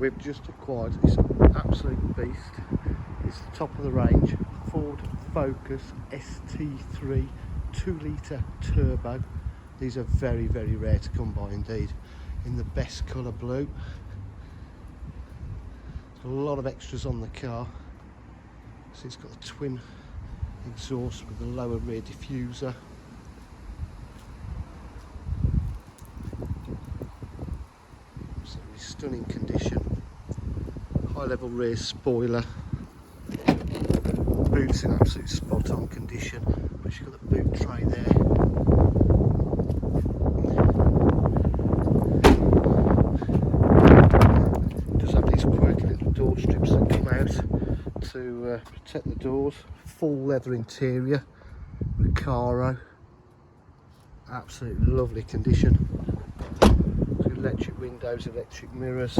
we've just acquired this absolute beast. It's the top of the range Ford Focus ST-3 2-litre turbo. These are very, very rare to come by indeed, in the best colour blue. There's a lot of extras on the car. So it's got a twin exhaust with a lower rear diffuser. Absolutely stunning condition. High level rear spoiler. Boots in absolute spot on condition, but you've got the boot tray there. It does have these quirky little door strips that come out to protect the doors. Full leather interior, Recaro. Absolutely lovely condition. Electric windows, electric mirrors,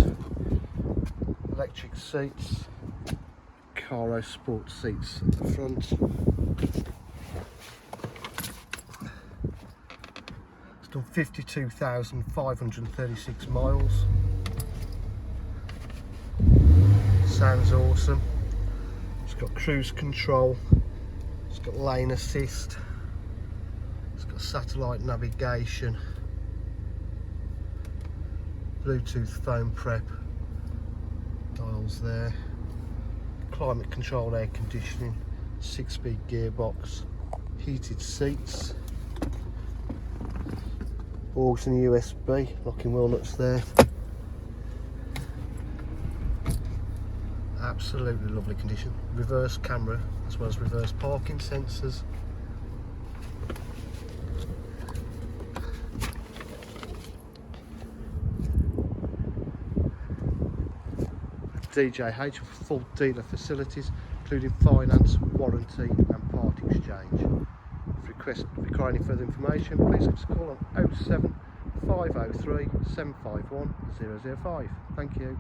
electric seats. Recaro sport seats at the front. It's done 52,536 miles. Sounds awesome. It's got cruise control, it's got lane assist, it's got satellite navigation, Bluetooth phone prep, dials there. Climate controlled air conditioning, 6-speed gearbox, heated seats, aux and USB, locking wheel nuts there. Absolutely lovely condition. Reverse camera as well as reverse parking sensors. DJH with full dealer facilities, including finance, warranty and part exchange. If you require any further information, please give us a call on 07 503 751 005. Thank you.